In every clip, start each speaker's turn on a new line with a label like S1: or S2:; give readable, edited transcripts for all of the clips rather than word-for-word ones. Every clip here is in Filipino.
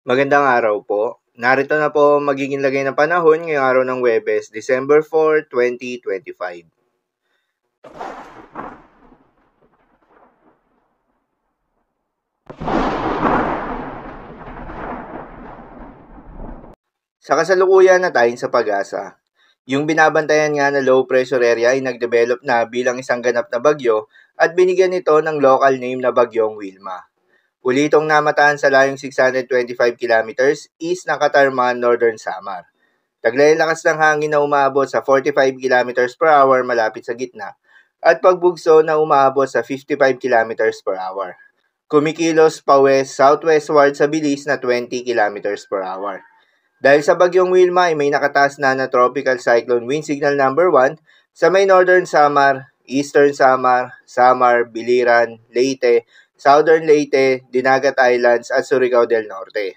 S1: Magandang araw po. Narito na po ang magiging lagay ng panahon ngayong araw ng Huwebes, December 4, 2025. Sa kasalukuyan na tayo sa pag-asa, yung binabantayan nga na low pressure area ay nagdevelop na bilang isang ganap na bagyo at binigyan ito ng local name na Bagyong Wilma. Uli itong namataan sa layong 625 kilometers east ng Katarman, Northern Samar. Taglay lakas ng hangin na umaabot sa 45 kilometers per hour malapit sa gitna at pagbugso na umaabot sa 55 kilometers per hour. Kumikilos pa southwestward sa bilis na 20 kilometers per hour. Dahil sa Bagyong Wilma ay may nakataas na tropical cyclone wind signal number 1 sa may Northern Samar, Eastern Samar, Samar, Biliran, Leyte, Southern Leyte, Dinagat Islands at Surigao del Norte.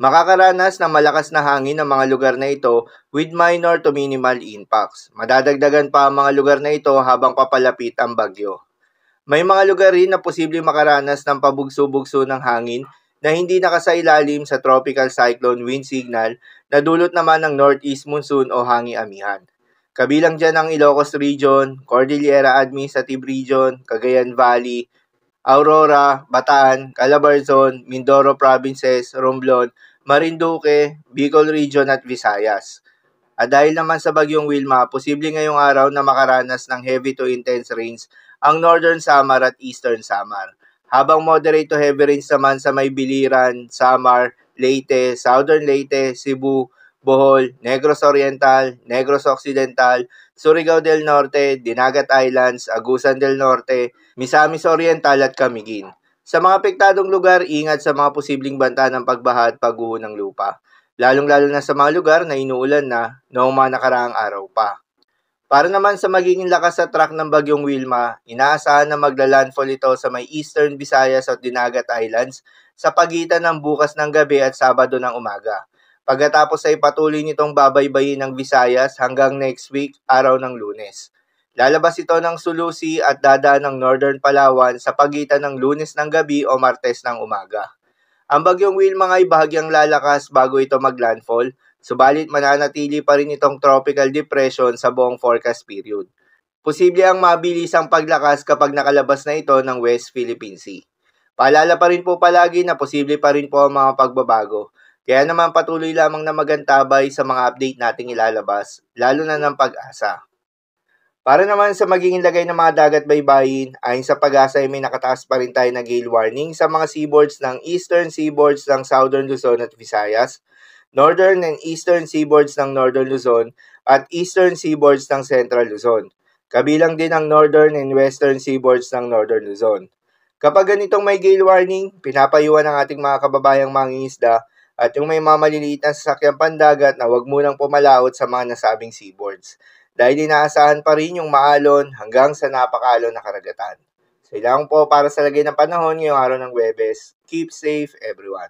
S1: Makakaranas ng malakas na hangin ang mga lugar na ito with minor to minimal impacts. Madadagdagan pa ang mga lugar na ito habang papalapit ang bagyo. May mga lugar rin na posibleng makaranas ng pabugso-bugso ng hangin na hindi nakasailalim sa tropical cyclone wind signal na dulot naman ng northeast monsoon o hangi-amihan. Kabilang dyan ang Ilocos Region, Cordillera Administrative Region, Cagayan Valley, Aurora, Bataan, Calabarzon, Mindoro Provinces, Romblon, Marinduque, Bicol Region at Visayas. At dahil naman sa Bagyong Wilma, posible ngayong araw na makaranas ng heavy to intense rains ang Northern Samar at Eastern Samar. Habang moderate to heavy rains naman sa may Biliran, Samar, Leyte, Southern Leyte, Cebu, Bohol, Negros Oriental, Negros Occidental, Surigao del Norte, Dinagat Islands, Agusan del Norte, Misamis Oriental at Camiguin. Sa mga apektadong lugar, ingat sa mga posibleng banta ng pagbaha at pagguho ng lupa. Lalong-lalo na sa mga lugar na inuulan na noong mga nakaraang araw pa. Para naman sa magiging lakas sa track ng Bagyong Wilma, inaasahan na magla-landfall ito sa may Eastern Visayas at Dinagat Islands sa pagitan ng bukas ng gabi at Sabado ng umaga. Pagkatapos ay patuloy nitong babaybayin ng Visayas hanggang next week, araw ng Lunes. Lalabas ito ng Sulusi at dadaan ng Northern Palawan sa pagitan ng Lunes ng gabi o Martes ng umaga. Ang Bagyong Wilma ay bahagyang lalakas bago ito maglandfall, subalit mananatili pa rin itong tropical depression sa buong forecast period. Posible ang mabilis ang paglakas kapag nakalabas na ito ng West Philippine Sea. Paalala pa rin po palagi na posible pa rin po ang mga pagbabago, kaya naman patuloy lamang na magantabay sa mga update nating ilalabas, lalo na ng Pag-asa. Para naman sa magiging lagay ng mga dagat baybayin, ayon sa Pag-asa ay may nakataas pa rin tayo na gale warning sa mga seaboards ng eastern seaboards ng Southern Luzon at Visayas, northern and eastern seaboards ng Northern Luzon at eastern seaboards ng Central Luzon. Kabilang din ang northern and western seaboards ng Northern Luzon. Kapag ganitong may gale warning, pinapayuhan ang ating mga kababayang mangingisda at yung may mga maliliit na sasakyang pandagat na huwag munang pumalaot sa mga nasabing seaboards. Dahil inaasahan pa rin yung maalon hanggang sa napakaalon na karagatan. So, ilang po para sa lagay ng panahon ngayong araw ng Huwebes. Keep safe everyone.